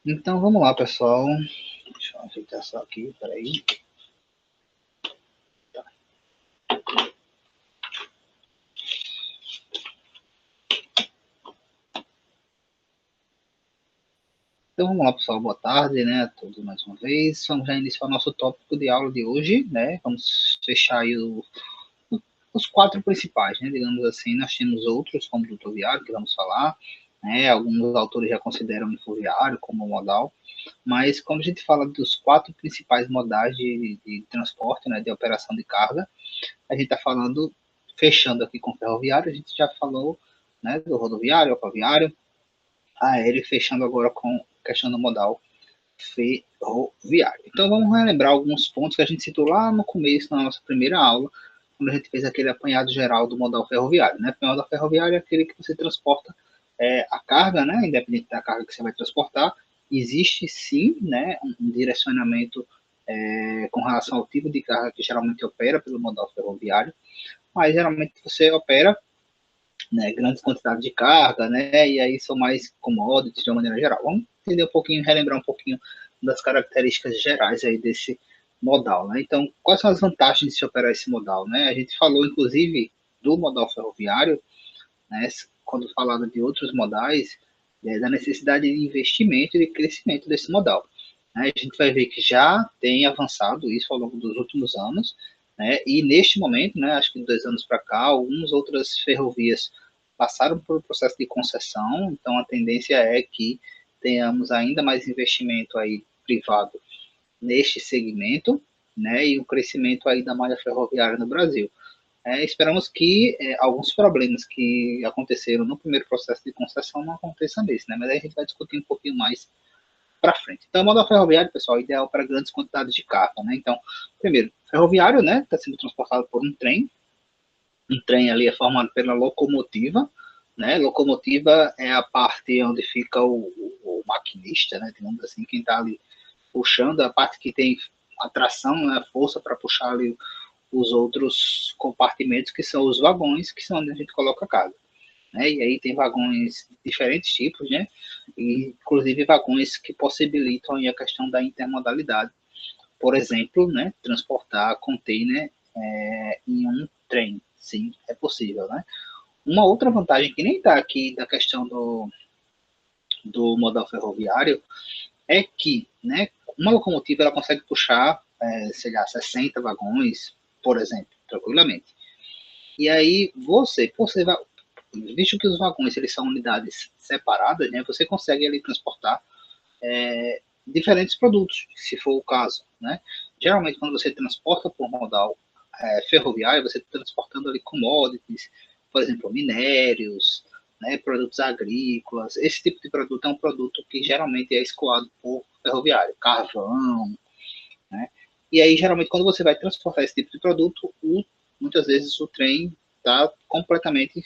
Então vamos lá, pessoal. Deixa eu ajeitar só aqui, peraí. Então vamos lá, pessoal. Boa tarde, né, a todos mais uma vez. Vamos já iniciar o nosso tópico de aula de hoje, né? Vamos fechar aí os quatro principais, né? Digamos assim, nós temos outros, como o rodoviário, que vamos falar, né? Alguns autores já consideram o infoviário como modal, mas como a gente fala dos quatro principais modais de transporte, né, de operação de carga, a gente está falando, fechando aqui com o ferroviário, a gente já falou, né, do rodoviário, aquaviário, aéreo, fechando agora com a questão do modal ferroviário. Então vamos relembrar alguns pontos que a gente citou lá no começo, na nossa primeira aula, quando a gente fez aquele apanhado geral do modal ferroviário. Né? O modal ferroviário é aquele que você transporta a carga, né? Independente da carga que você vai transportar, existe sim, né, um direcionamento com relação ao tipo de carga que geralmente opera pelo modal ferroviário, mas geralmente você opera, né, grandes quantidades de carga, né, e aí são mais commodities de uma maneira geral. Vamos entender um pouquinho, relembrar um pouquinho das características gerais aí desse modal, né? Então, quais são as vantagens de se operar esse modal, né? A gente falou, inclusive, do modal ferroviário, né, quando falando de outros modais, da necessidade de investimento e de crescimento desse modal. Né? A gente vai ver que já tem avançado isso ao longo dos últimos anos, né? E neste momento, né, acho que de 2 anos para cá, algumas outras ferrovias passaram por um processo de concessão, então a tendência é que tenhamos ainda mais investimento aí privado neste segmento, né, e o crescimento aí da malha ferroviária no Brasil. Esperamos que alguns problemas que aconteceram no primeiro processo de concessão não aconteçam nesse, né? Mas aí a gente vai discutir um pouquinho mais para frente. Então, o modal ferroviário, pessoal, é ideal para grandes quantidades de carga, né? Então, primeiro, ferroviário, né, está sendo transportado por um trem. Um trem ali é formado pela locomotiva, né? Locomotiva é a parte onde fica o maquinista, né? Digamos assim, quem está ali puxando, a parte que tem a tração, né? A força para puxar ali os outros compartimentos, que são os vagões, que são onde a gente coloca a carga. Né? E aí tem vagões de diferentes tipos, né? E, inclusive vagões que possibilitam a questão da intermodalidade. Por exemplo, né, transportar container em um trem. Sim, é possível. Né? Uma outra vantagem que nem está aqui da questão do modal ferroviário é que, né, uma locomotiva ela consegue puxar, sei lá, 60 vagões, por exemplo, tranquilamente. E aí você vai, visto que os vagões eles são unidades separadas, né, você consegue ali transportar diferentes produtos, se for o caso, né? Geralmente quando você transporta por modal ferroviário, você está transportando ali commodities, por exemplo, minérios, né, produtos agrícolas. Esse tipo de produto é um produto que geralmente é escoado por ferroviário, carvão, né? E aí, geralmente, quando você vai transportar esse tipo de produto, muitas vezes o trem está completamente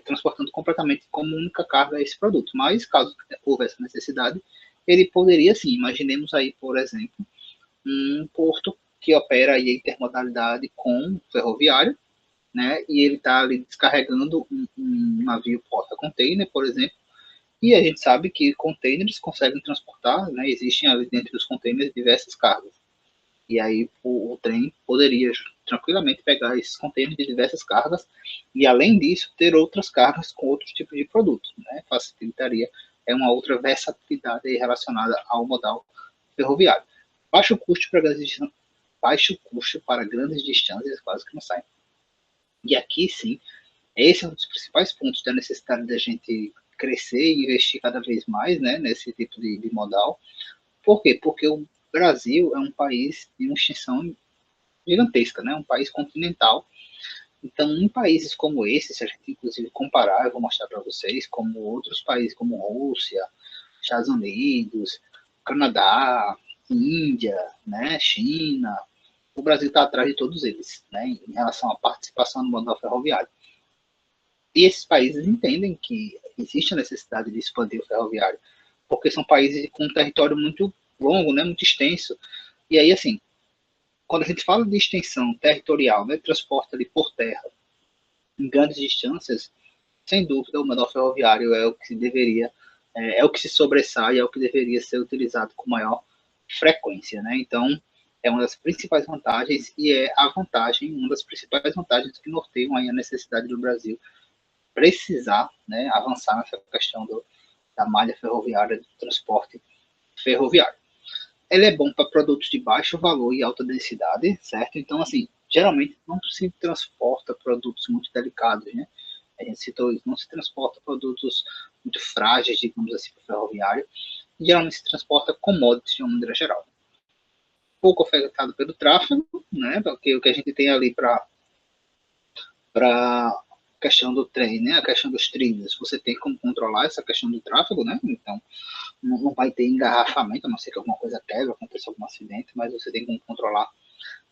transportando completamente como única carga esse produto. Mas, caso houvesse necessidade, ele poderia sim. Imaginemos aí, por exemplo, um porto que opera aí a intermodalidade com o ferroviário, né? E ele está ali descarregando um navio porta-container, por exemplo, e a gente sabe que containers conseguem transportar, né? Existem ali dentro dos containers diversas cargas. E aí o trem poderia tranquilamente pegar esses contêineres de diversas cargas e, além disso, ter outras cargas com outros tipos de produtos. Né? Facilitaria uma outra versatilidade relacionada ao modal ferroviário. Baixo custo para grandes distâncias, baixo custo para grandes distâncias, quase que não sai. E aqui sim, esse é um dos principais pontos da necessidade da gente crescer e investir cada vez mais, né, nesse tipo de modal. Por quê? Porque o Brasil é um país de uma extensão gigantesca, né? Um país continental. Então, em países como esse, se a gente inclusive comparar, eu vou mostrar para vocês, como outros países como Rússia, Estados Unidos, Canadá, Índia, né, China, o Brasil está atrás de todos eles, né, em relação à participação no modal ferroviário. E esses países entendem que existe a necessidade de expandir o ferroviário, porque são países com um território muito longo, né, muito extenso. E aí, assim, quando a gente fala de extensão territorial, né, transporte ali por terra, em grandes distâncias, sem dúvida o modal ferroviário é o que deveria é o que se sobressai, é o que deveria ser utilizado com maior frequência, né? Então, é uma das principais vantagens e é a vantagem, uma das principais vantagens que norteiam aí a necessidade do Brasil precisar, né, avançar nessa questão da malha ferroviária, do transporte ferroviário. Ele é bom para produtos de baixo valor e alta densidade, certo? Então, assim, geralmente não se transporta produtos muito delicados, né? A gente citou isso, não se transporta produtos muito frágeis, digamos assim, para o ferroviário. Geralmente se transporta commodities de uma maneira geral. Pouco afetado pelo tráfego, né? Porque o que a gente tem ali para questão do trem, né? A questão dos trilhos, você tem como controlar essa questão do tráfego, né? Então, não vai ter engarrafamento, a não ser que alguma coisa quebre, aconteça algum acidente, mas você tem como controlar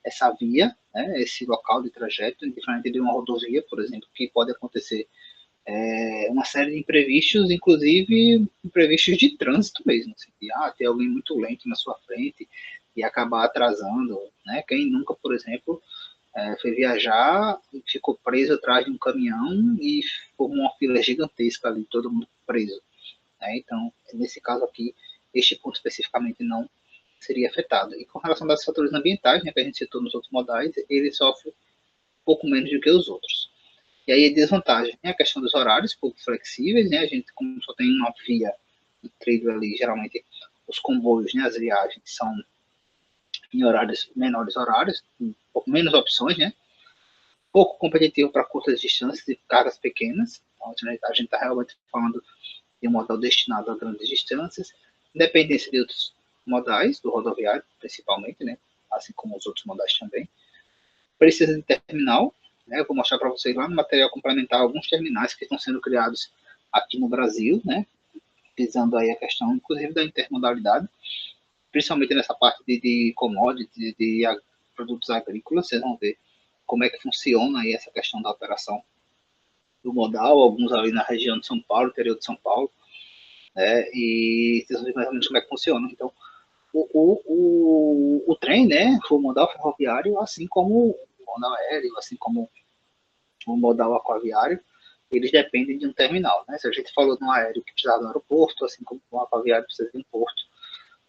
essa via, né, esse local de trajeto, diferente de uma rodovia, por exemplo, que pode acontecer uma série de imprevistos, inclusive imprevistos de trânsito mesmo, assim, de ter alguém muito lento na sua frente e acabar atrasando, né? Quem nunca, por exemplo, foi viajar e ficou preso atrás de um caminhão e formou uma fila gigantesca ali, todo mundo preso. Né? Então, nesse caso aqui, este ponto especificamente não seria afetado. E com relação aos fatores ambientais, né, que a gente citou nos outros modais, ele sofre um pouco menos do que os outros. E aí a desvantagem é a questão dos horários pouco flexíveis, né? A gente, como só tem uma via de trilho ali, geralmente os comboios, né, as viagens são em horários menores horários, um pouco menos opções, né? Pouco competitivo para curtas distâncias e cargas pequenas. Então, a gente está realmente falando de um modal destinado a grandes distâncias, dependência de outros modais, do rodoviário, principalmente, né? Assim como os outros modais também. Precisa de terminal, né? Eu vou mostrar para vocês lá no material complementar alguns terminais que estão sendo criados aqui no Brasil, né? Visando aí a questão, inclusive, da intermodalidade, principalmente nessa parte de commodities, de produtos agrícolas. Vocês vão ver como é que funciona aí essa questão da operação do modal, alguns ali na região de São Paulo, interior de São Paulo, né? E vocês vão ver mais ou menos como é que funciona. Então, o trem, né, o modal ferroviário, assim como o modal aéreo, assim como o modal aquaviário, eles dependem de um terminal, né? Se a gente falou no aéreo que precisava do aeroporto, assim como o aquaviário precisa de um porto,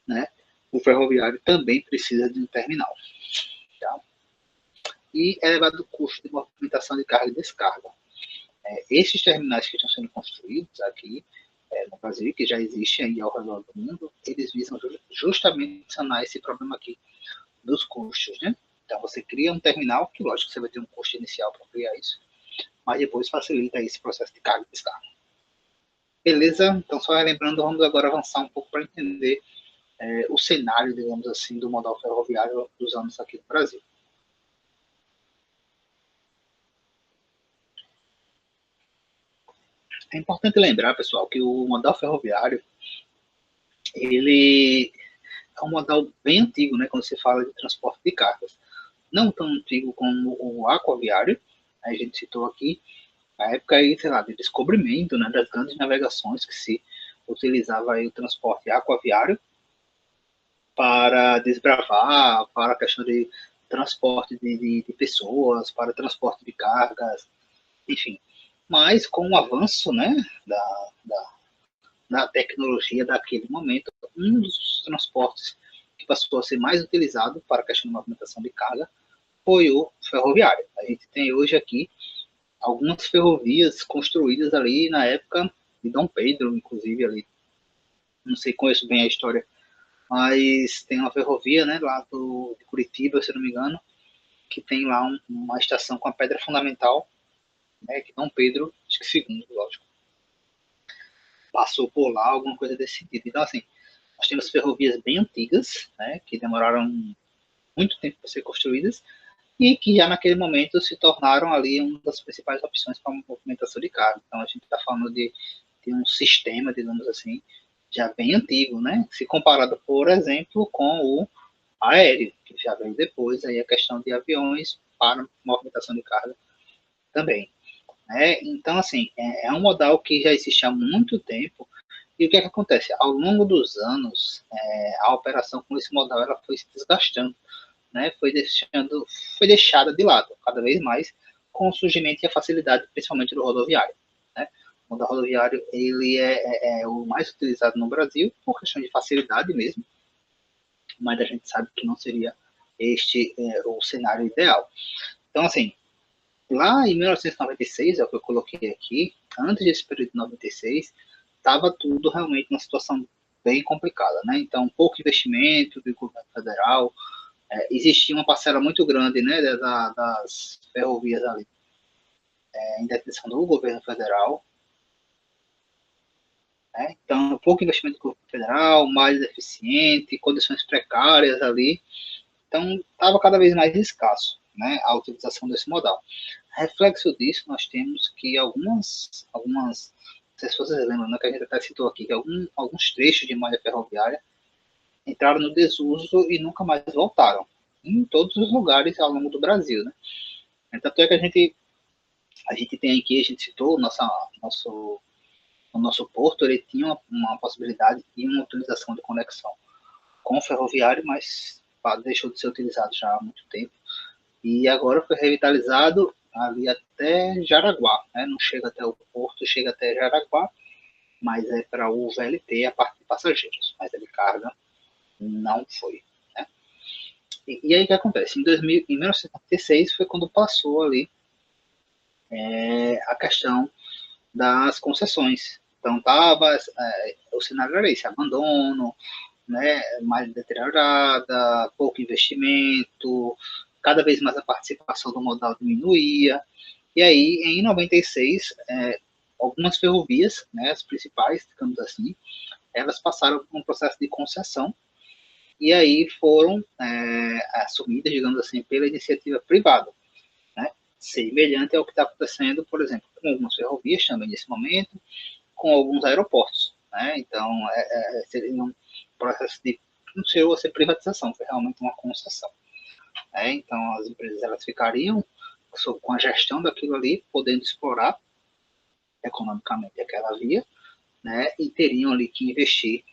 né? O ferroviário também precisa de um terminal, tá? E elevado o custo de movimentação de carga e descarga. Esses terminais que estão sendo construídos aqui no Brasil, que já existem aí ao redor do mundo, eles visam justamente sanar esse problema aqui dos custos, né? Então você cria um terminal, que lógico que você vai ter um custo inicial para criar isso, mas depois facilita esse processo de carga e descarga. Beleza? Então só lembrando, vamos agora avançar um pouco para entender o cenário, digamos assim, do modal ferroviário dos anos aqui no Brasil. É importante lembrar, pessoal, que o modal ferroviário ele é um modal bem antigo, né, quando se fala de transporte de cargas. Não tão antigo como o aquaviário, a gente citou aqui, na época aí, sei lá, de descobrimento, né, das grandes navegações que se utilizava aí o transporte aquaviário para desbravar, para a questão de transporte de pessoas, para transporte de cargas, enfim. Mas com o avanço, né, da tecnologia daquele momento, um dos transportes que passou a ser mais utilizado para a questão de movimentação de carga foi o ferroviário. A gente tem hoje aqui algumas ferrovias construídas ali na época de Dom Pedro, inclusive ali, não sei, conheço bem a história, mas tem uma ferrovia, né, lá de Curitiba, se não me engano, que tem lá uma estação com a pedra fundamental, né, que Dom Pedro, acho que segundo, lógico, passou por lá, alguma coisa desse sentido. Então, assim, nós temos ferrovias bem antigas, né, que demoraram muito tempo para ser construídas, e que já naquele momento se tornaram ali uma das principais opções para a movimentação de carga. Então, a gente está falando de um sistema, digamos assim, já bem antigo, né? Se comparado, por exemplo, com o aéreo, que já veio depois, aí a questão de aviões para movimentação de carga também. Né? Então, assim, é um modal que já existe há muito tempo. E o que é que acontece? Ao longo dos anos, a operação com esse modal ela foi se desgastando, né? Foi deixada de lado cada vez mais com o surgimento e a facilidade, principalmente do rodoviário. Né? O modal rodoviário ele é o mais utilizado no Brasil, por questão de facilidade mesmo, mas a gente sabe que não seria este o cenário ideal. Então, assim, lá em 1996, é o que eu coloquei aqui, antes desse período de 96, estava tudo realmente numa situação bem complicada, né? Então, pouco investimento do governo federal, existia uma parcela muito grande, né, das ferrovias ali, em detenção do governo federal, né? Então, pouco investimento do governo federal, mais eficiente, condições precárias ali, então estava cada vez mais escasso, né, a utilização desse modal. Reflexo disso, nós temos que algumas não sei se vocês lembram, né, que a gente até citou aqui, que alguns trechos de malha ferroviária entraram no desuso e nunca mais voltaram, em todos os lugares ao longo do Brasil, né? Tanto é que a gente tem aqui, a gente citou, o nosso porto, ele tinha uma possibilidade de uma utilização de conexão com o ferroviário, mas deixou de ser utilizado já há muito tempo. E agora foi revitalizado ali até Jaraguá, né? Não chega até o porto, chega até Jaraguá, mas é para o VLT, a parte de passageiros, mas a de carga não foi. Né? E aí o que acontece? Em 1976 foi quando passou ali a questão das concessões. Então o cenário era esse, abandono, né, mais deteriorada, pouco investimento, cada vez mais a participação do modal diminuía. E aí, em 96, algumas ferrovias, né, as principais, digamos assim, elas passaram por um processo de concessão e aí foram assumidas, digamos assim, pela iniciativa privada, né, semelhante ao que está acontecendo, por exemplo, com algumas ferrovias também nesse momento, com alguns aeroportos. Né? Então, seria um processo de não chegou a ser privatização, foi realmente uma concessão. Né? Então, as empresas elas ficariam com a gestão daquilo ali, podendo explorar economicamente aquela via, né? E teriam ali que investir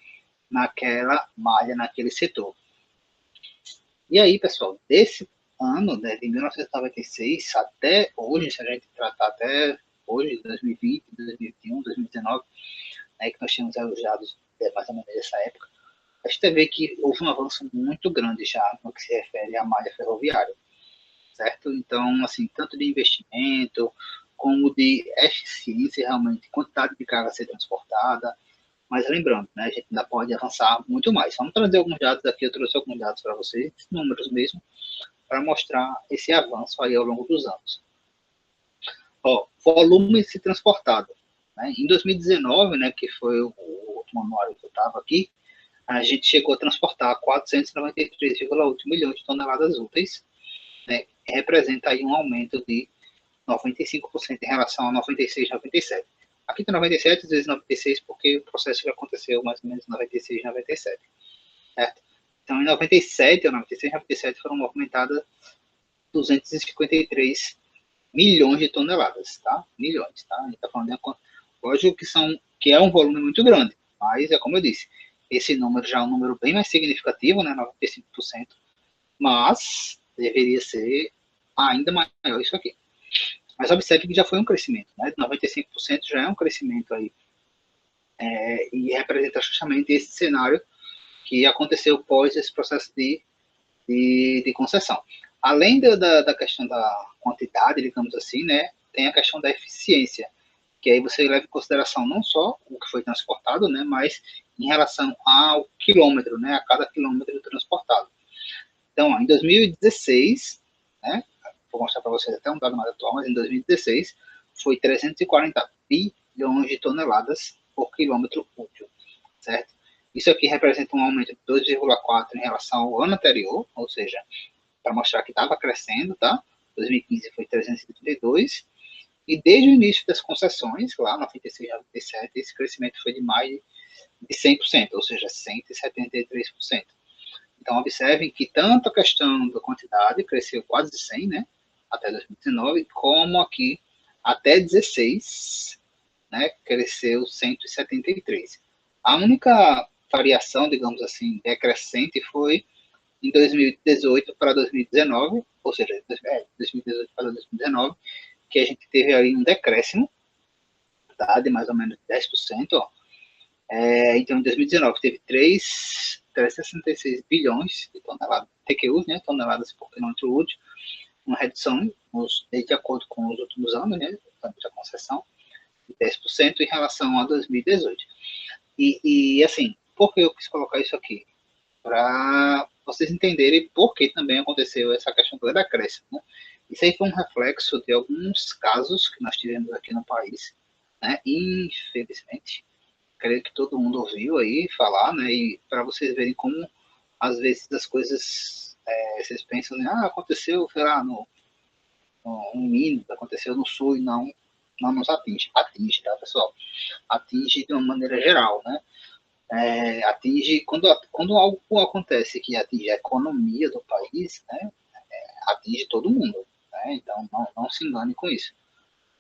naquela malha, naquele setor. E aí, pessoal, desse ano, né, de 1996 até hoje, se a gente tratar até hoje, 2020, 2021, 2019, né, que nós tínhamos elogiados mais ou menos nessa época, a gente vê que houve um avanço muito grande já no que se refere à malha ferroviária, certo? Então, assim, tanto de investimento, como de eficiência realmente, quantidade de carga a ser transportada, mas lembrando, né, a gente ainda pode avançar muito mais. Vamos trazer alguns dados aqui, eu trouxe alguns dados para vocês, números mesmo, para mostrar esse avanço aí ao longo dos anos. Ó, volume se transportado. Né? Em 2019, né, que foi o último anuário que eu estava aqui, a gente chegou a transportar 493,8 milhões de toneladas úteis, né, que representa aí um aumento de 95% em relação a 96, 97. Aqui tem 97, às vezes 96, porque o processo já aconteceu mais ou menos em 96, 97. Certo? Então, em 97, ou 96, 97 foram movimentadas 253 milhões de toneladas, tá? Milhões, tá? A gente está falando de lógico que é um volume muito grande, mas é como eu disse, esse número já é um número bem mais significativo, né? 95%, mas deveria ser ainda maior isso aqui. Mas observe que já foi um crescimento, né? 95% já é um crescimento aí, e representa justamente esse cenário que aconteceu pós esse processo de concessão. Além da questão da quantidade, digamos assim, né, tem a questão da eficiência, que aí você leva em consideração não só o que foi transportado, né, mas em relação ao quilômetro, né, a cada quilômetro transportado. Então, em 2016, né, vou mostrar para vocês até um dado mais atual, mas em 2016 foi 340 bilhões de toneladas por quilômetro útil, certo? Isso aqui representa um aumento de 2,4 em relação ao ano anterior, ou seja, para mostrar que estava crescendo, tá? 2015 foi 332, e desde o início das concessões, lá 96 e 97, esse crescimento foi de mais de 100%, ou seja, 173%. Então, observem que tanto a questão da quantidade cresceu quase 100, né, até 2019, como aqui até 16, né, cresceu 173. A única variação, digamos assim, decrescente foi em 2018 para 2019, ou seja, 2018 para 2019, que a gente teve aí um decréscimo, capacidade, mais ou menos 10%. Ó. Então, em 2019, teve 366 bilhões de toneladas de TQUs, né, toneladas por quilômetro útil, uma redução, de acordo com os últimos anos, né, da concessão, de 10% em relação a 2018. E, assim, por que eu quis colocar isso aqui? Para vocês entenderem por que também aconteceu essa questão do decréscimo. Né? Isso aí foi um reflexo de alguns casos que nós tivemos aqui no país, né? Infelizmente, creio que todo mundo ouviu aí falar, né? E para vocês verem como, às vezes, as coisas, vocês pensam, né? Aconteceu, sei lá, no Minas, aconteceu no Sul, e não nos atinge. Atinge, tá, pessoal? Atinge de uma maneira geral, né? Atinge, quando algo acontece que atinge a economia do país, né? Atinge todo mundo, né? Então, não se engane com isso.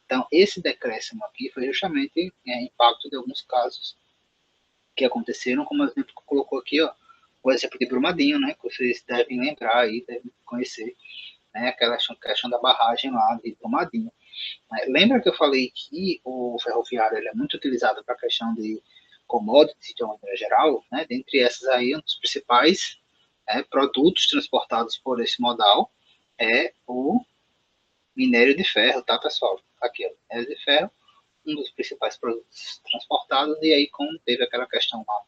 Então, esse decréscimo aqui foi justamente impacto de alguns casos que aconteceram, como o exemplo que colocou aqui, ó, o exemplo de Brumadinho, né, que vocês devem lembrar aí, devem conhecer, né, aquela questão da barragem lá de Brumadinho. Lembra que eu falei que o ferroviário ele é muito utilizado para a questão de commodities, de uma maneira geral, né, dentre essas aí, um dos principais produtos transportados por esse modal é o minério de ferro, tá, pessoal? Aqui, ó, minério de ferro, um dos principais produtos transportados, e aí, como teve aquela questão lá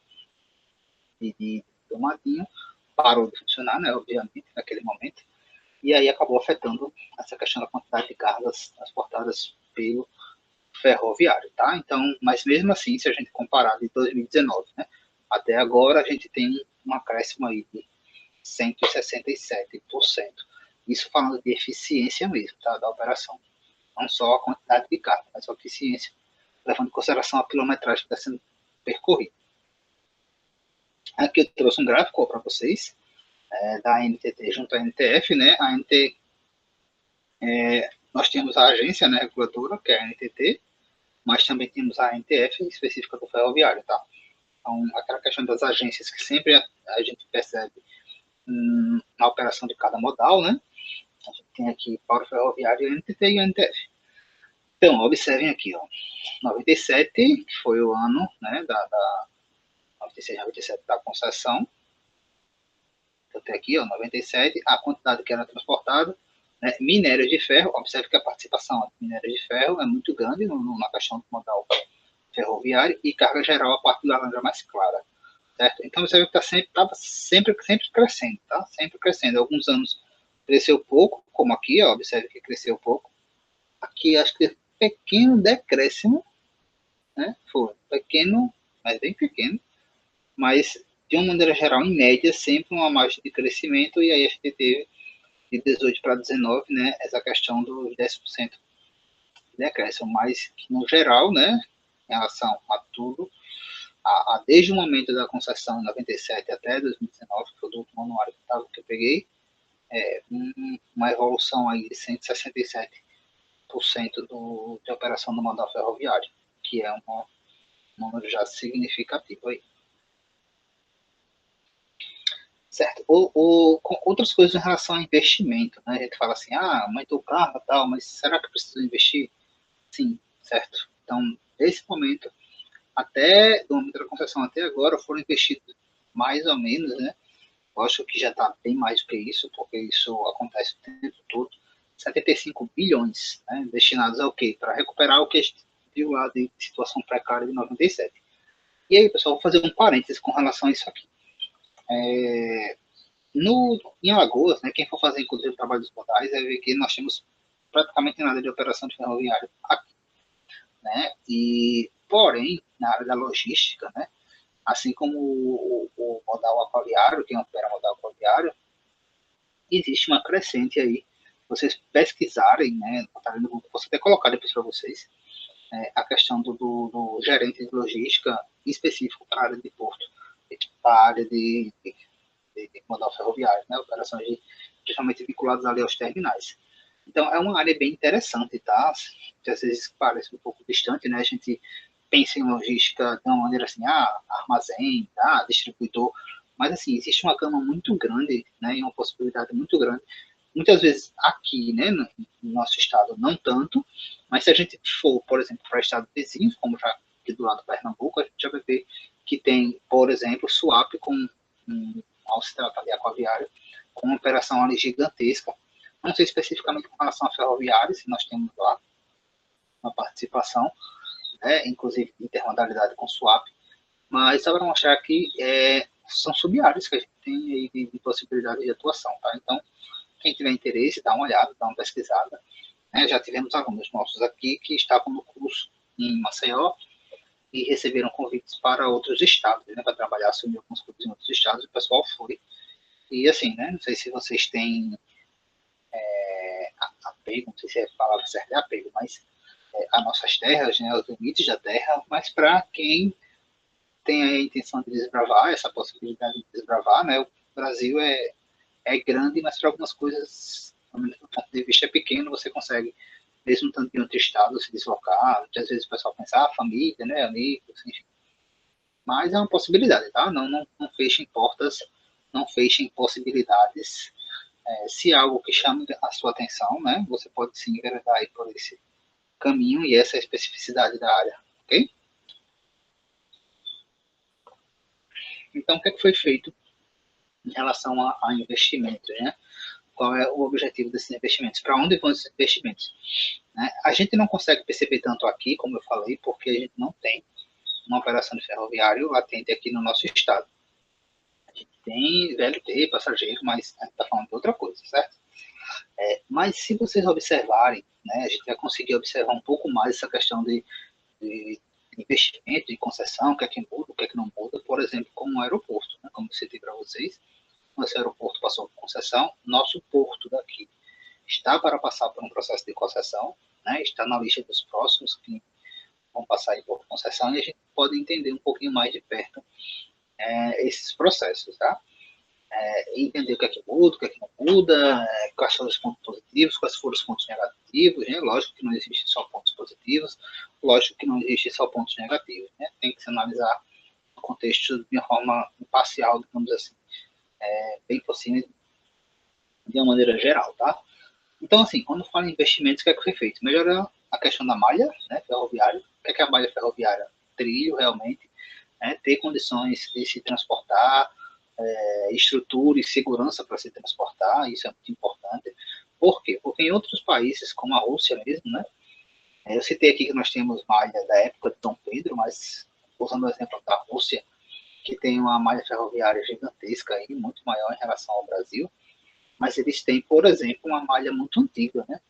de Brumadinho, parou de funcionar, né, obviamente, naquele momento, e aí acabou afetando essa questão da quantidade de cargas transportadas pelo ferroviário, tá? Então, mas mesmo assim, se a gente comparar de 2019, né, até agora a gente tem um acréscimo aí de 167%. Isso falando de eficiência mesmo, tá, da operação. Não só a quantidade de carga, mas a eficiência, levando em consideração a quilometragem que está sendo percorrida. Aqui eu trouxe um gráfico para vocês, da ANTT junto à NTF, né? A ANT, nós temos a agência, né, reguladora, que é a ANTT, mas também temos a ANTF específica do ferroviário, tá? Então, aquela questão das agências que sempre a gente percebe na operação de cada modal, né? A gente tem aqui para o ferroviário a NTT e a NTF. Então, observem aqui, ó, 97, que foi o ano, né, da 96, 97 da concessão. Então, tem aqui, ó, 97, a quantidade que era transportada, né, minérios de ferro. Observe que a participação de minérios de ferro é muito grande na questão do modal ferroviário, e carga geral, a parte laranja mais clara. Certo? Então, você vê que estava sempre crescendo, tá? Sempre crescendo. Alguns anos cresceu pouco, como aqui, ó, observe que cresceu pouco. Aqui, acho que pequeno decréscimo, né? Foi pequeno, mas bem pequeno, mas de uma maneira geral, em média, sempre uma margem de crescimento, e aí a gente teve de 18 para 19, né, essa questão dos 10% de decréscimo, mas no geral, né, em relação a tudo, desde o momento da concessão em 97 até 2019, que foi o último anuário que eu peguei, uma evolução aí de 167% de operação do modal ferroviário, que é um número já significativo aí. Certo. Outras coisas em relação a investimento, né? A gente fala assim, aumentou o carro e tal, mas será que precisa investir? Sim, certo. Então, nesse momento, até do momento da concessão até agora, foram investidos mais ou menos, né? Eu acho que já está bem mais do que isso, porque isso acontece o tempo todo. 75 bilhões, né, destinados ao quê? Para recuperar o que a gente viu lá de situação precária de 97. E aí, pessoal, vou fazer um parênteses com relação a isso aqui. Em Alagoas, né, quem for fazer inclusive o trabalho dos modais, vai ver que nós temos praticamente nada de operação de ferroviário aqui, né? E porém, na área da logística, né, assim como o modal aquaviário, quem opera modal aquaviário, existe uma crescente aí. Vocês pesquisarem, né, posso até colocar depois para vocês, a questão do gerente de logística específico para a área de porto, para a área de modal ferroviário, né, operações principalmente vinculadas ali aos terminais. Então, é uma área bem interessante, tá? Que às vezes parece um pouco distante, né? A gente pensa em logística de uma maneira assim, armazém, distribuidor, mas assim, existe uma gama muito grande, né? E uma possibilidade muito grande muitas vezes aqui, né, no nosso estado, não tanto, mas se a gente for, por exemplo, para estados vizinhos, como já aqui do lado do Pernambuco, a gente já vai ver que tem, por exemplo, Suape com ao se tratar de aquaviário, com uma operação ali gigantesca. Não sei especificamente com relação a ferroviários, se nós temos lá uma participação, né, inclusive intermodalidade com Suape, mas só para mostrar que são sub-áreas que a gente tem aí de possibilidade de atuação, tá? Então, quem tiver interesse, dá uma olhada, dá uma pesquisada. Né? Já tivemos alunos nossos aqui que estavam no curso em Maceió e receberam convites para outros estados, né, para trabalhar, assumir alguns cursos em outros estados, o pessoal foi. E assim, né, não sei se vocês têm apego, não sei se é a palavra certa é apego, mas as nossas terras, né, os limites da terra, mas para quem tem a intenção de desbravar, essa possibilidade de desbravar, né, o Brasil é grande, mas para algumas coisas, do ponto de vista é pequeno, você consegue, mesmo estando em outro estado, se deslocar. Muitas vezes o pessoal pensa, família, né, amigos, enfim. Mas é uma possibilidade, tá? Não fechem portas, não fechem possibilidades. Se é algo que chama a sua atenção, né, você pode sim enveredar aí por esse caminho e essa é a especificidade da área, ok? Então, o que foi feito em relação a investimentos, né? Qual é o objetivo desses investimentos? Para onde vão esses investimentos? Né? A gente não consegue perceber tanto aqui, como eu falei, porque a gente não tem uma operação de ferroviário latente aqui no nosso estado. A gente tem VLT, passageiro, mas a gente está falando de outra coisa, certo? Mas se vocês observarem, né, a gente vai conseguir observar um pouco mais essa questão de investimento, de concessão, o que é que muda, o que é que não muda, por exemplo, como o aeroporto, né, como eu citei para vocês, nosso aeroporto passou por concessão, nosso porto daqui está para passar por um processo de concessão, né, está na lista dos próximos que vão passar por concessão, e a gente pode entender um pouquinho mais de perto esses processos, tá? Entender o que é que muda, o que é que não muda, quais são os pontos positivos, quais foram os pontos negativos, né? Lógico que não existe só pontos positivos, lógico que não existe só pontos negativos, né? Tem que se analisar o contexto de uma forma imparcial, digamos assim, bem por cima, de uma maneira geral, tá? Então, assim, quando fala em investimentos, o que é que foi feito? Melhorar a questão da malha, né, ferroviária. O que é a malha ferroviária? Trilho, realmente, né, ter condições de se transportar, estrutura e segurança para se transportar, isso é muito importante. Por quê? Porque em outros países, como a Rússia mesmo, né, eu citei aqui que nós temos malha da época de Dom Pedro, mas usando o exemplo da Rússia, que tem uma malha ferroviária gigantesca e muito maior em relação ao Brasil, mas eles têm, por exemplo, uma malha muito antiga, né?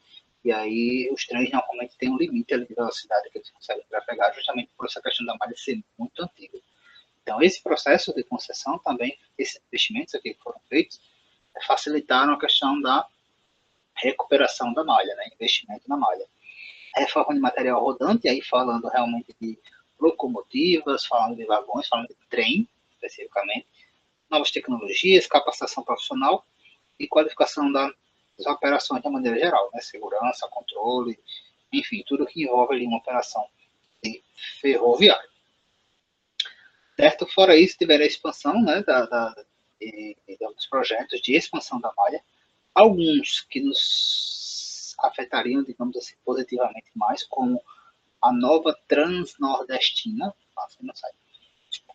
E aí os trens normalmente têm um limite ali de velocidade que eles conseguem trafegar, justamente por essa questão da malha ser muito antiga. Então, esse processo de concessão também, esses investimentos aqui que foram feitos, facilitaram a questão da recuperação da malha, né? Investimento na malha. Reforma de material rodante, aí falando realmente de locomotivas, falando de vagões, falando de trem, especificamente, novas tecnologias, capacitação profissional e qualificação das operações de maneira geral, né? Segurança, controle, enfim, tudo que envolve ali uma operação de ferroviário. Certo? Fora isso, tiver a expansão, né, dos projetos de expansão da malha, alguns que nos afetariam, digamos assim, positivamente mais, como a nova Transnordestina,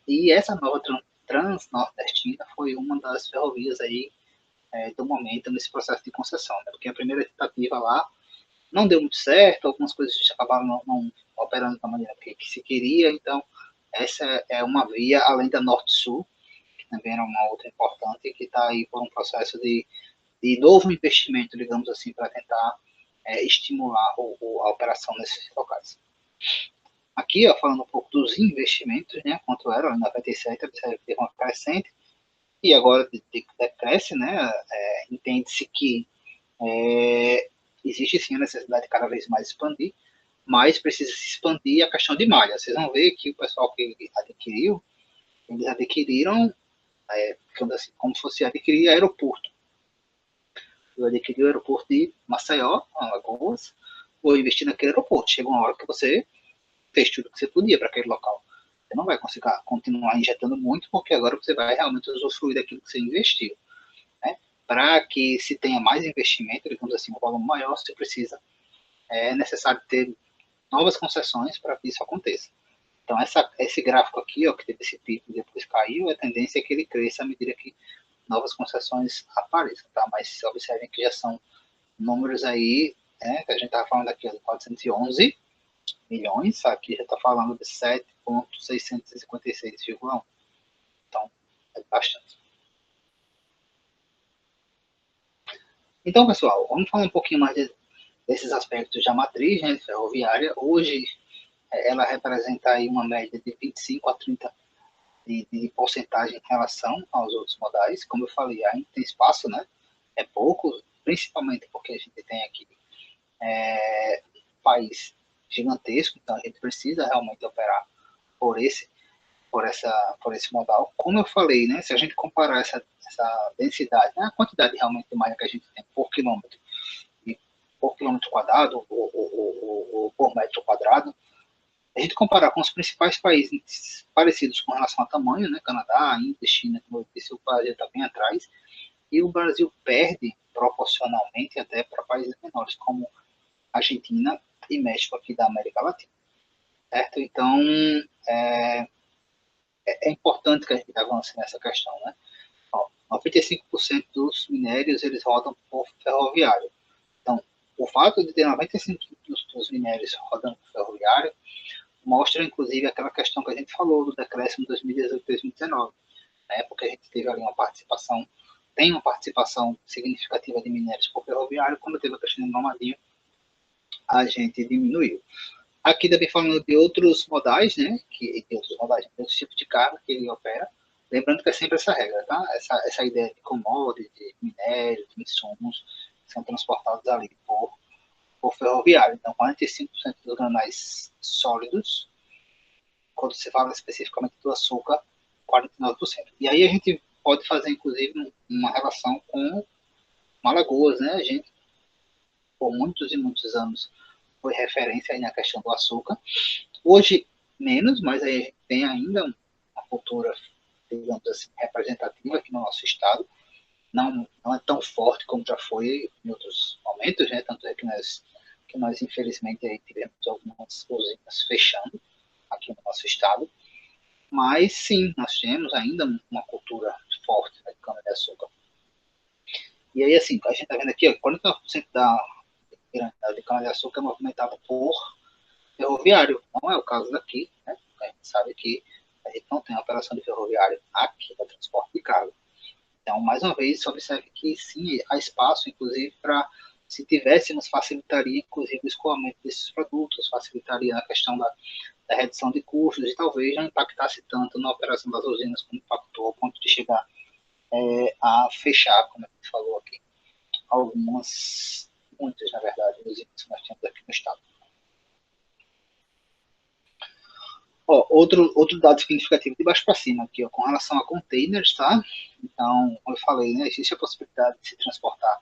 e essa nova Transnordestina foi uma das ferrovias aí do momento nesse processo de concessão, né? Porque a primeira tentativa lá não deu muito certo, algumas coisas acabaram não operando da maneira que se queria, então essa é uma via além da Norte-Sul, que também era uma outra importante, que está aí por um processo de novo investimento, digamos assim, para tentar estimular a operação nesses locais. Aqui, ó, falando um pouco dos investimentos, né, quanto era em 97, observe que teve uma crescente, e agora decresce, né, entende-se que existe sim a necessidade de cada vez mais expandir, mas precisa se expandir a questão de malha. Vocês vão ver que o pessoal que adquiriu, eles adquiriram, assim, como se fosse adquirir aeroporto. Eu adquiri o aeroporto de Maceió, Alagoas, vou investir naquele aeroporto. Chega uma hora que você fez tudo que você podia para aquele local. Você não vai conseguir continuar injetando muito, porque agora você vai realmente usufruir daquilo que você investiu. Né? para que se tenha mais investimento, digamos assim, um volume maior, se precisa, é necessário ter novas concessões para que isso aconteça. Então, esse gráfico aqui, ó, que teve esse pico e depois caiu, a tendência é que ele cresça à medida que novas concessões apareçam, tá? Mas observem que já são números aí, né, que a gente estava falando aqui, de 411 milhões, aqui já está falando de 7,656,1. Então, é bastante. Então, pessoal, vamos falar um pouquinho mais desses aspectos da matriz, né, ferroviária. Hoje, ela representa aí uma média de 25 a 30 de porcentagem em relação aos outros modais. Como eu falei, ainda tem espaço, né? É pouco, principalmente porque a gente tem aqui um país gigantesco, então a gente precisa realmente operar por esse modal. Como eu falei, né? Se a gente comparar essa densidade, né, a quantidade realmente de malha que a gente tem por quilômetro, e por quilômetro quadrado ou por metro quadrado, a gente comparar com os principais países parecidos com relação a tamanho, né, Canadá, Índia, China, como eu disse, o Brasil está bem atrás, e o Brasil perde proporcionalmente até para países menores, como Argentina e México aqui da América Latina, certo? Então, é, é importante que a gente avance nessa questão, né? Ó, 95% dos minérios, eles rodam por ferroviário. Então, o fato de ter 95% dos minérios rodando por ferroviário mostra, inclusive, aquela questão que a gente falou do decréscimo 2018-2019, né? Porque a gente teve ali uma participação, tem uma participação significativa de minérios por ferroviário, quando teve a questão do Brumadinho, a gente diminuiu. Aqui também falando de outros modais, né? De outros tipos de carga que ele opera. Lembrando que é sempre essa regra, tá? Essa ideia de commodity, de minério, de insumos, são transportados ali por ferroviário. Então, 45% dos granais sólidos, quando se fala especificamente do açúcar, 49%. E aí a gente pode fazer, inclusive, uma relação com Alagoas, né? A gente, por muitos e muitos anos, foi referência aí na questão do açúcar. Hoje, menos, mas aí a gente tem ainda uma cultura, digamos assim, representativa aqui no nosso estado. Não é tão forte como já foi em outros momentos, né? Tanto é que nós infelizmente, aí tivemos algumas usinas fechando aqui no nosso estado. Mas, sim, nós temos ainda uma cultura forte, né, de cana-de-açúcar. E aí, assim, a gente está vendo aqui, ó, 49% de cana-de-açúcar é movimentada por ferroviário. Não é o caso daqui, né? A gente sabe que a gente não tem operação de ferroviário aqui para transporte de carga. Então, mais uma vez, observe que sim, há espaço, inclusive, para, se tivéssemos, facilitaria, inclusive, o escoamento desses produtos, facilitaria a questão da redução de custos e talvez não impactasse tanto na operação das usinas como impactou ao ponto de chegar a fechar, como a gente falou aqui, muitas, na verdade, usinas que nós temos aqui no estado. Ó, outro dado significativo de baixo para cima aqui, ó, com relação a containers, tá? Então, como eu falei, né, existe a possibilidade de se transportar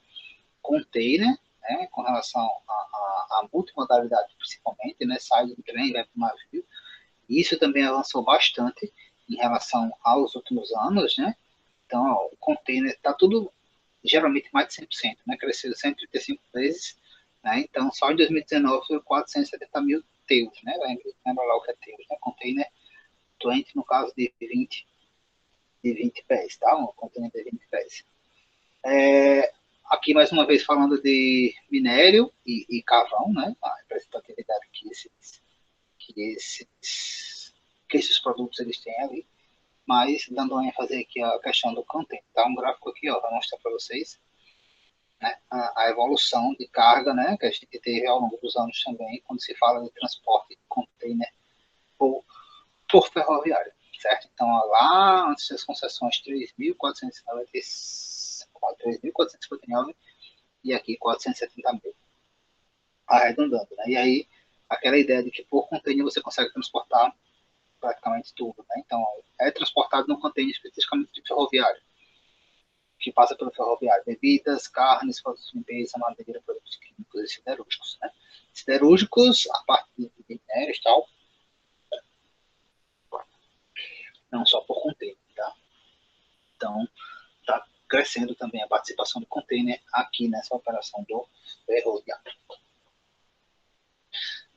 container, né, com relação à multimodalidade, principalmente, né, sai do trem, vai para o navio. Isso também avançou bastante em relação aos últimos anos, né? Então, ó, o container está tudo geralmente mais de 100%, né? Cresceu 135 vezes, né? Então, só em 2019 foram 470 mil TEUs, né? Lembra lá o que é TEUs, né? Container 20, no caso de 20 pés, tá? Um container de 20 pés. Aqui, mais uma vez, falando de minério e carvão, né? A representatividade que esses produtos eles têm ali, mas dando ênfase aqui a questão do container. Tá um gráfico aqui, ó, para mostrar para vocês, né, a evolução de carga, né, que a gente teve ao longo dos anos também, quando se fala de transporte de container por ferroviária, certo? Então, lá antes das concessões 3.459 e aqui 470 mil, arredondando, né? E aí, aquela ideia de que por container você consegue transportar praticamente tudo, né? Então, é transportado num container especificamente de ferroviário, que passa pelo ferroviário, bebidas, carnes, produtos de limpeza, madeira, produtos químicos e siderúrgicos, né? Siderúrgicos, a parte de minérios e tal, não só por container, tá? Então, está crescendo também a participação do container aqui nessa operação do ferroviário.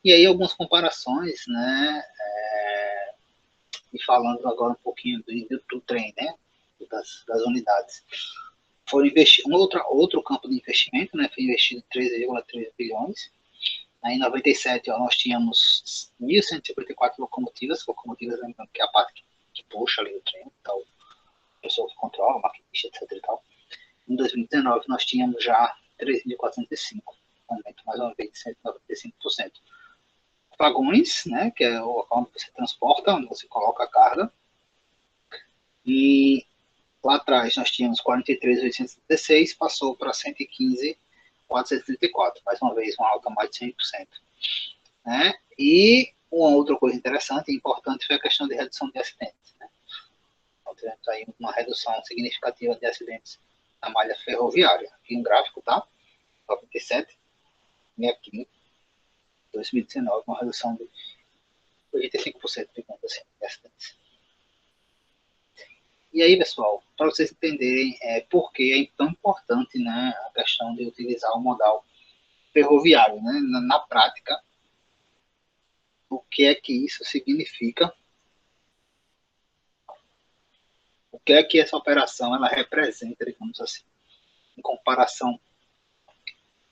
E aí algumas comparações, né, e falando agora um pouquinho do trem, né, das unidades. Foi investido outro campo de investimento, né, foi investido 13,3 bilhões. Aí, em 97, nós tínhamos 1.154 locomotivas, lembrando que é a parte que puxa ali o trem, então, a pessoa que controla, maquinista, etc. E tal. Em 2019, nós tínhamos já 3.405, aumento mais uma vez de 195%. Vagões, né, que é onde você transporta, onde você coloca a carga. E lá atrás nós tínhamos 43.816, passou para 115.434, mais uma vez uma alta mais de 100%. Né? E uma outra coisa interessante e importante foi a questão de redução de acidentes. Né? Então, tivemos aí uma redução significativa de acidentes na malha ferroviária. Aqui um gráfico, tá? 97, e aqui 2019, uma redução de 85%, digamos assim, de acidentes. E aí, pessoal, para vocês entenderem por que é tão importante, né, a questão de utilizar o modal ferroviário, né, na prática, o que é que isso significa, o que é que essa operação ela representa, digamos assim, em comparação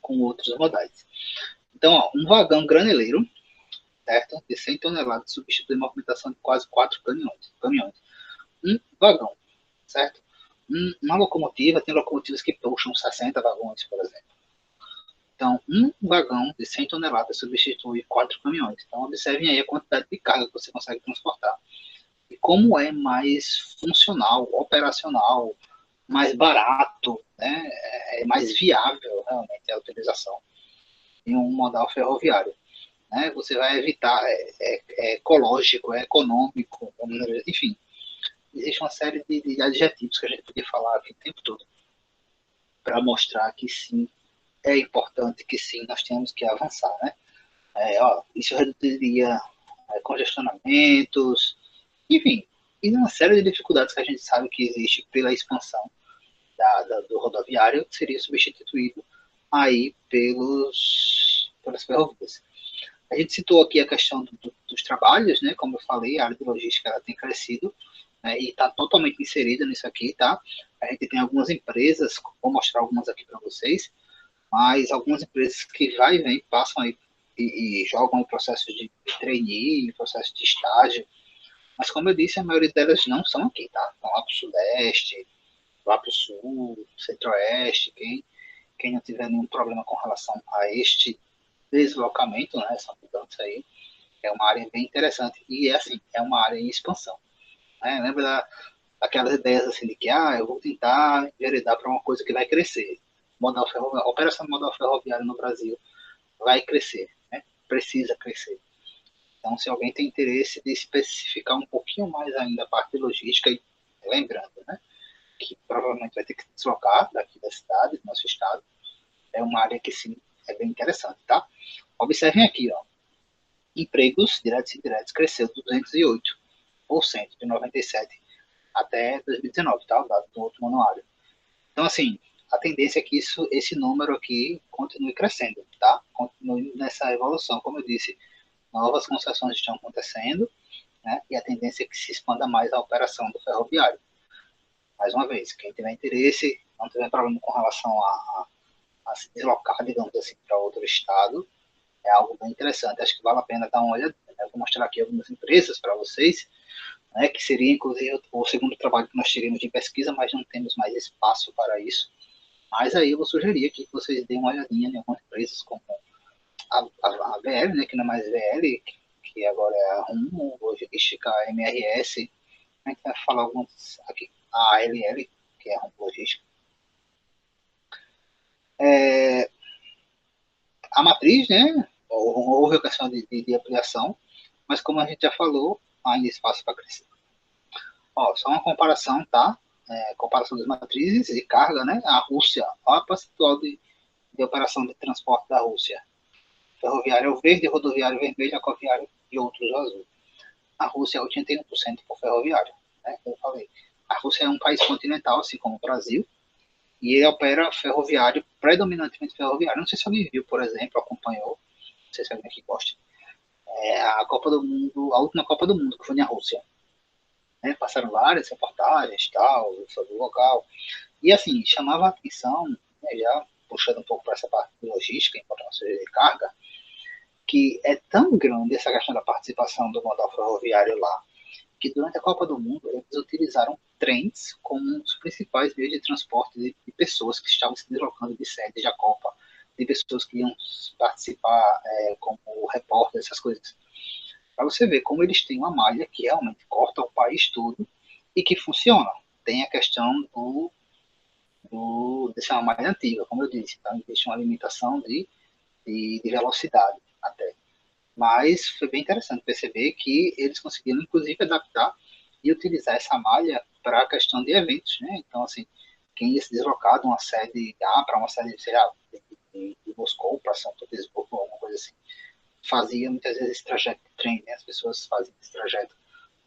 com outros modais. Então, ó, um vagão graneleiro, certo, de 100 toneladas, substitui a movimentação de quase 4 caminhões. Um vagão, certo? Uma locomotiva, tem locomotivas que puxam 60 vagões, por exemplo. Então, um vagão de 100 toneladas substitui 4 caminhões. Então, observem aí a quantidade de carga que você consegue transportar. E como é mais funcional, operacional, mais barato, né? É mais viável, realmente, a utilização em um modal ferroviário. Né? Você vai evitar, é ecológico, é econômico, enfim. Existe uma série de adjetivos que a gente podia falar aqui o tempo todo para mostrar que sim, é importante, que sim, nós temos que avançar, né? Isso reduziria congestionamentos, enfim, e uma série de dificuldades que a gente sabe que existe pela expansão do rodoviário, que seria substituído aí pelas ferrovias. A gente citou aqui a questão dos trabalhos, né? Como eu falei, a área de logística ela tem crescido, né, e está totalmente inserida nisso aqui, tá? A gente tem algumas empresas, vou mostrar algumas aqui para vocês, mas algumas empresas que vai e vem, passam aí e jogam em processo de trainee, em processo de estágio, mas como eu disse, a maioria delas não são aqui, tá? Estão lá para o Sudeste, lá para o Sul, Centro-Oeste, quem não tiver nenhum problema com relação a este deslocamento, né, essa mudança aí, é uma área bem interessante e, assim, é uma área em expansão. Né? Lembra daquelas ideias assim de que eu vou tentar enveredar para uma coisa que vai crescer. A operação do modal ferroviário no Brasil vai crescer, né? Precisa crescer. Então, se alguém tem interesse de especificar um pouquinho mais ainda a parte de logística, e lembrando, né, que provavelmente vai ter que se deslocar daqui da cidade, do nosso estado, é uma área que sim, é bem interessante, tá? Observem aqui, ó, empregos diretos e indiretos cresceu 208% de 97 até 2019, tá? O dado do último anuário. Então, assim, a tendência é que esse número aqui continue crescendo, tá? Continue nessa evolução, como eu disse, novas concessões estão acontecendo, né? E a tendência é que se expanda mais a operação do ferroviário. Mais uma vez, quem tiver interesse, não tiver problema com relação a se deslocar, digamos assim, para outro estado, é algo bem interessante. Acho que vale a pena dar uma olhada. Eu vou mostrar aqui algumas empresas para vocês, né, que seria inclusive o segundo trabalho que nós teríamos de pesquisa, mas não temos mais espaço para isso. Mas aí eu vou sugerir aqui que vocês deem uma olhadinha em algumas empresas como a VL, né, que não é mais VL, que agora é a Rumo, Logística, a MRS, a gente vai falar algumas aqui, a ALL, que é a Rumo Logística. A matriz, né, houve a questão de ampliação, mas como a gente já falou, ainda espaço para crescer. Ó, só uma comparação, tá? Comparação das matrizes de carga, né? A Rússia, olha a percentual de operação de transporte da Rússia. Ferroviário verde, rodoviário vermelho, aquaviário e outros azul. A Rússia é 81% por ferroviário, né? Como eu falei. A Rússia é um país continental, assim como o Brasil, E ele opera ferroviário, predominantemente ferroviário. Não sei se alguém viu, por exemplo, acompanhou, não sei se alguém aqui gosta, a Copa do Mundo, a última Copa do Mundo, que foi na Rússia. Né? Passaram várias reportagens tal, sobre o local. E assim, chamava a atenção, né, já puxando um pouco para essa parte de logística, importância de carga, que é tão grande essa questão da participação do modal ferroviário lá, que durante a Copa do Mundo eles utilizaram trens como os principais meios de transporte de pessoas que estavam se deslocando de sede da Copa, de pessoas que iam participar como repórter, essas coisas. Para você ver como eles têm uma malha que realmente corta o país todo e que funciona. Tem a questão dessa uma malha antiga, como eu disse, então existe uma limitação de velocidade até. Mas foi bem interessante perceber que eles conseguiram, inclusive, adaptar e utilizar essa malha para a questão de eventos, né? Então, assim, quem ia se deslocar de uma sede A para uma sede, sei lá, de Moscou para São Petersburgo, alguma coisa assim, fazia muitas vezes esse trajeto de trem, né? As pessoas faziam esse trajeto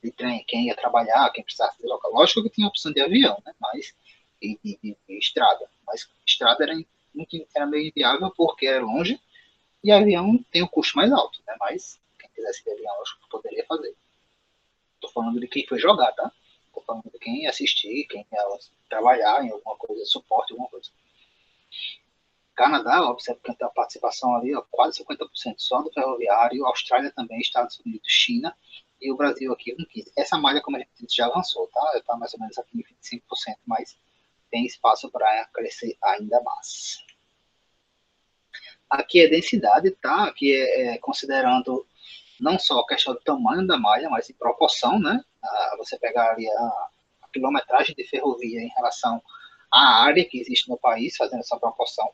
de trem, quem ia trabalhar, quem precisasse se deslocar. Lógico que tinha a opção de avião, né? Mas, e estrada. Mas estrada era meio inviável porque era longe e avião tem o custo mais alto, né? Mas quem quisesse de avião, acho que poderia fazer. Tô falando de quem foi jogar, tá? Tô falando de quem ia assistir, quem ia trabalhar em alguma coisa, suporte, alguma coisa. Canadá, observa que tem a participação ali, ó, quase 50% só do ferroviário, Austrália também, Estados Unidos, China e o Brasil aqui com 15%. Essa malha, como a gente disse, já avançou, tá? Está mais ou menos aqui em 25%, mas tem espaço para crescer ainda mais. Aqui é densidade, tá? Aqui considerando não só a questão do tamanho da malha, mas em proporção, né? Você pegar ali a quilometragem de ferrovia em relação à área que existe no país, fazendo essa proporção.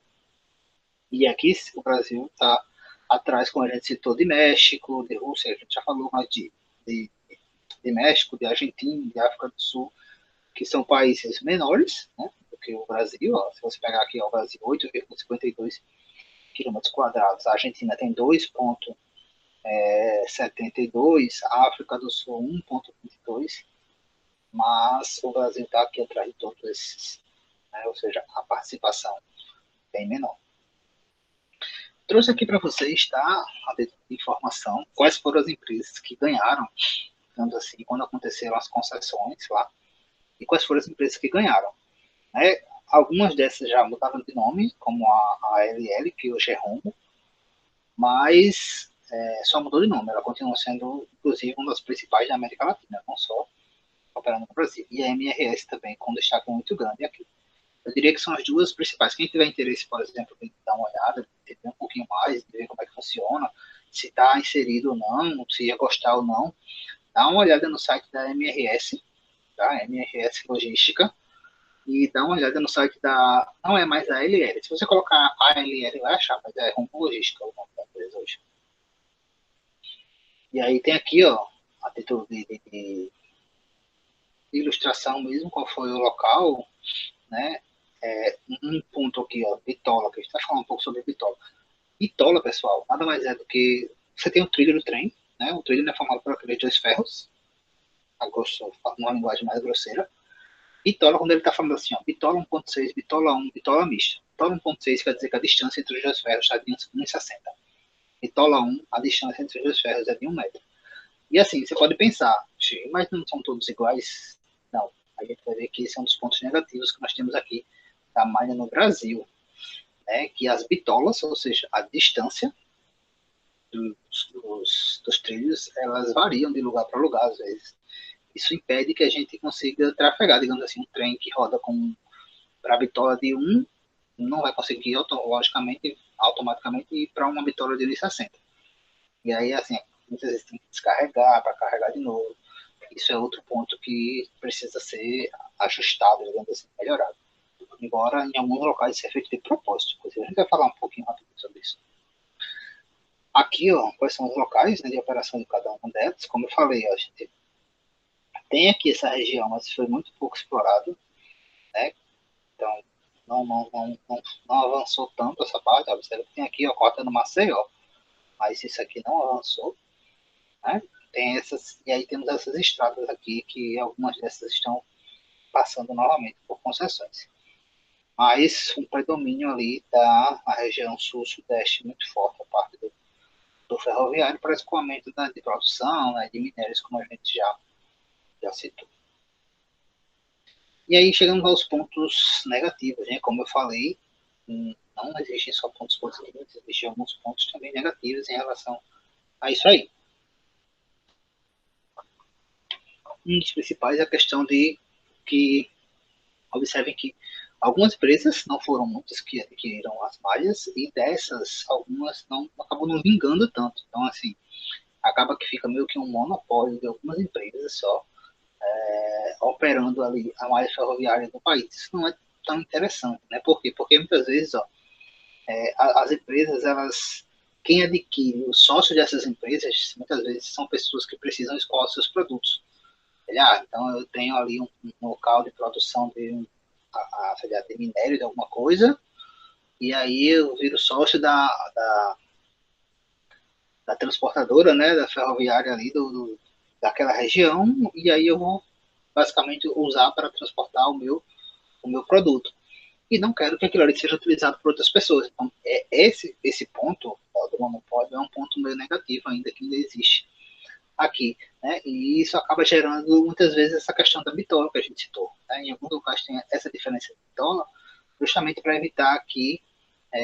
E aqui o Brasil está atrás, como a gente citou, de México, de Rússia, a gente já falou mais de, de México, de Argentina, de África do Sul, que são países menores, né, do que o Brasil. Ó, se você pegar aqui ó, o Brasil, 8,52 quilômetros quadrados, a Argentina tem 2,72, a África do Sul 1,22, mas o Brasil está aqui atrás de todos esses, né, ou seja, a participação é bem menor. Trouxe aqui para vocês, tá, a informação, quais foram as empresas que ganharam, digamos assim, quando aconteceram as concessões lá, e quais foram as empresas que ganharam. Né? Algumas dessas já mudaram de nome, como a ALL, que hoje é Rombo, mas só mudou de nome, ela continua sendo, inclusive, uma das principais da América Latina, não só operando no Brasil. E a MRS também, com um destaque muito grande aqui. Eu diria que são as duas principais. Quem tiver interesse, por exemplo, de dar uma olhada, entender um pouquinho mais, de ver como é que funciona, se está inserido ou não, se ia gostar ou não, dá uma olhada no site da MRS, tá? MRS Logística, e dá uma olhada no site da. Não é mais a ALL. Se você colocar a ALL, vai achar, mas é Rompo Logística o nome da empresa hoje. E aí tem aqui, ó, a título de ilustração mesmo, qual foi o local, né? Um ponto aqui, ó, Bitola, que a gente está falando um pouco sobre Bitola. Bitola, pessoal, nada mais é do que você tem o trilho do trem, né? O trilho é formado por aqueles dois ferros, a grosso, uma linguagem mais grosseira. Bitola, quando ele está falando assim, ó, Bitola 1.6, Bitola 1, Bitola mista. Bitola 1.6 quer dizer que a distância entre os dois ferros está de 1,60. Bitola 1, a distância entre os dois ferros é de 1 metro. E assim, você pode pensar, mas não são todos iguais? Não. A gente vai ver que esse é um dos pontos negativos que nós temos aqui da malha no Brasil, né? Que as bitolas, ou seja, a distância dos trilhos, elas variam de lugar para lugar, às vezes. Isso impede que a gente consiga trafegar, digamos assim, um trem que roda com para a bitola de 1, não vai conseguir logicamente, automaticamente ir para uma bitola de 1,60. E aí, assim, muitas vezes tem que descarregar para carregar de novo. Isso é outro ponto que precisa ser ajustado, digamos assim, melhorado. Embora em alguns locais seja feito de propósito. Inclusive, a gente vai falar um pouquinho rápido sobre isso. Aqui, ó, quais são os locais, né, de operação de cada um deles. Como eu falei, ó, a gente tem aqui essa região, mas foi muito pouco explorado, né? Então, não avançou tanto essa parte. Observa que tem aqui, ó, Cota no Maceió, mas isso aqui não avançou, né? Tem essas, e aí temos essas estradas aqui, que algumas dessas estão passando novamente por concessões. mas um predomínio ali da região sul-sudeste muito forte, a parte do ferroviário para escoamento de produção, né, de minérios, como a gente já citou. E aí chegamos aos pontos negativos, né? Como eu falei, não existem só pontos positivos, existem alguns pontos também negativos em relação a isso aí. Um dos principais é a questão de que, observem que algumas empresas, não foram muitas que adquiriram as malhas, e dessas, algumas não acabam não vingando tanto. Então, assim, acaba que fica meio que um monopólio de algumas empresas só, operando ali a malha ferroviária do país. Isso não é tão interessante, né? Por quê? Porque muitas vezes, ó, as empresas, elas, quem adquire o sócio dessas empresas, muitas vezes são pessoas que precisam escoar seus produtos. Então eu tenho ali um local de produção de minério de alguma coisa, e aí eu viro sócio da transportadora, né, da ferroviária ali daquela região, e aí eu vou basicamente usar para transportar o meu produto. E não quero que aquilo ali seja utilizado por outras pessoas. Então, esse ponto do monopólio é um ponto meio negativo ainda, que ainda existe aqui. Né? E isso acaba gerando, muitas vezes, essa questão da bitola que a gente citou. Né? Em alguns lugares tem essa diferença de bitola, justamente para evitar que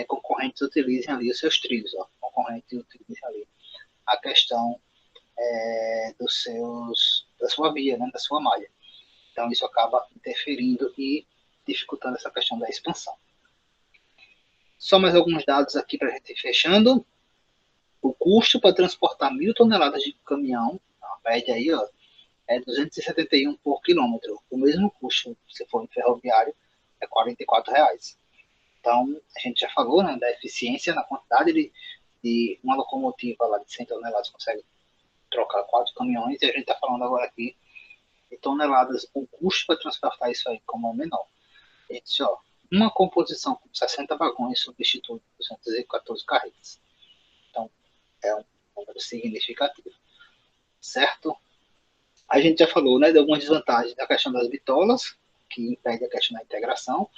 concorrentes utilizem ali os seus trilhos. Ó. Concorrentes utilizem ali a questão da sua via, né? Da sua malha. Então, isso acaba interferindo e dificultando essa questão da expansão. Só mais alguns dados aqui para a gente ir fechando. O custo para transportar 1.000 toneladas de caminhão, a média aí, ó, é 271 por quilômetro. O mesmo custo, se for em ferroviário, é R$ 44. Então, a gente já falou, né, da eficiência na quantidade de uma locomotiva lá de 100 toneladas consegue trocar 4 caminhões, e a gente está falando agora aqui de toneladas. O custo para transportar isso aí, como é menor. A gente, ó, uma composição com 60 vagões substitui 214 carretas. Então, é um número significativo, certo? A gente já falou, né, de algumas desvantagens da questão das bitolas, que impede a questão da integração.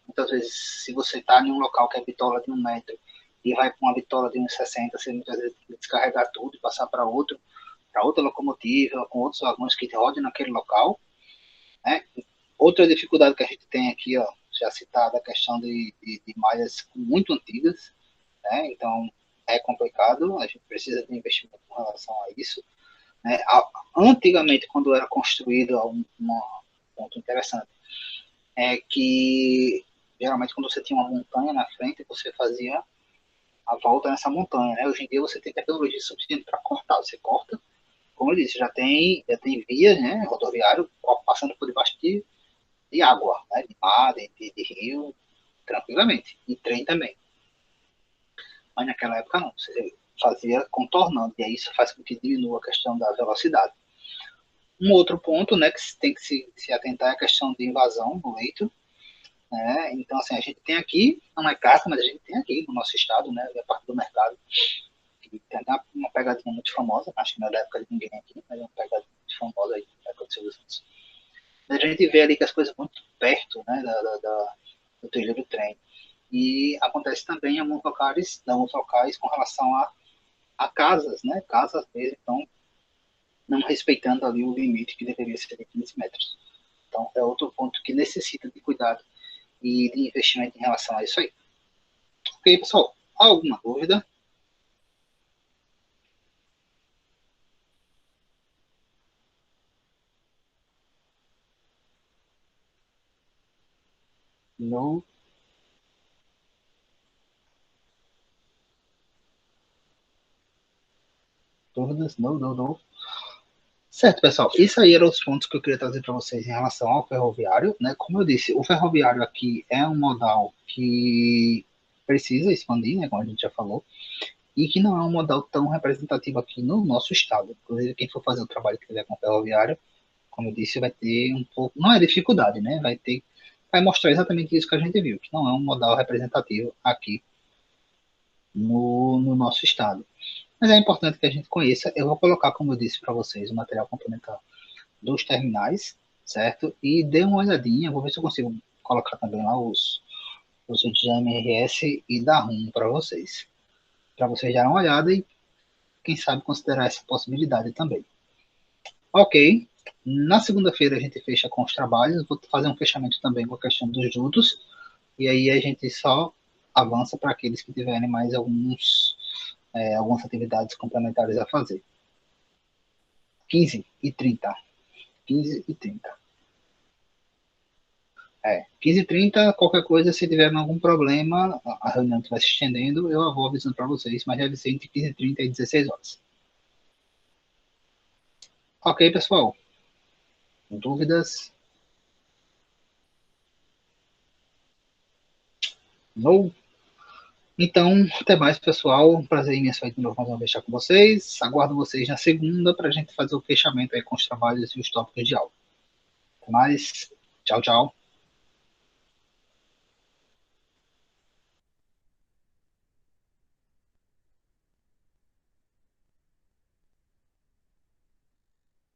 Muitas vezes, se você está em um local que é bitola de 1 metro e vai com uma bitola de 1,60, você muitas vezes tem que descarregar tudo e passar para outra locomotiva, com outros vagões que rodem naquele local. Né? Outra dificuldade que a gente tem aqui, ó, já citada, a questão de malhas muito antigas, né? Então é complicado, a gente precisa de investimento com relação a isso. Né? Antigamente, quando era construído um ponto interessante, é que geralmente quando você tinha uma montanha na frente, você fazia a volta nessa montanha. Né? Hoje em dia você tem tecnologia suficiente para cortar, você corta, como eu disse, já tem vias, né, rodoviário passando por debaixo de água, né, de mar, de rio, tranquilamente, e trem também. Mas naquela época não, você fazia contornando, e aí isso faz com que diminua a questão da velocidade. Um outro ponto, né, que tem que se atentar é a questão de invasão do leito, né? Então, assim, a gente tem aqui, não é casa, mas a gente tem aqui no nosso estado, né, a parte do mercado, que tem uma pegadinha muito famosa, acho que não é da época de ninguém aqui, mas é uma pegadinha muito famosa aí, que aconteceu dos anos. A gente vê ali que as coisas muito perto, né, do trilho do trem. E acontece também em alguns locais com relação a casas, né, casas mesmo, então, não respeitando ali o limite que deveria ser de 15 metros. Então, é outro ponto que necessita de cuidado e de investimento em relação a isso aí. Ok, pessoal? Alguma dúvida? Não, dúvidas? Não, não, não. Certo, pessoal. Isso aí eram os pontos que eu queria trazer para vocês em relação ao ferroviário, né? Como eu disse, o ferroviário aqui é um modal que precisa expandir, né? Como a gente já falou, e que não é um modal tão representativo aqui no nosso estado. Inclusive, quem for fazer o trabalho que tiver com o ferroviário, como eu disse, vai ter um pouco, não é dificuldade, né? Vai mostrar exatamente isso que a gente viu, que não é um modal representativo aqui no nosso estado. Mas é importante que a gente conheça. Eu vou colocar, como eu disse para vocês, o material complementar dos terminais, certo? E dê uma olhadinha, vou ver se eu consigo colocar também lá o sítio da MRS e dar rumo para vocês darem uma olhada e, quem sabe, considerar essa possibilidade também. Ok, na segunda-feira a gente fecha com os trabalhos, vou fazer um fechamento também com a questão dos dutos, e aí a gente só avança para aqueles que tiverem mais algumas atividades complementares a fazer. 15 e 30. 15 e 30. 15 e 30, qualquer coisa, se tiver algum problema, a reunião estiver se estendendo, eu vou avisando para vocês, mas deve ser entre 15 e 30 e 16 horas. Ok, pessoal? Dúvidas? Não? Então, até mais, pessoal. Prazer imenso aí de novo mais uma vez estar com vocês. Aguardo vocês na segunda para a gente fazer o fechamento aí com os trabalhos e os tópicos de aula. Até mais. Tchau, tchau.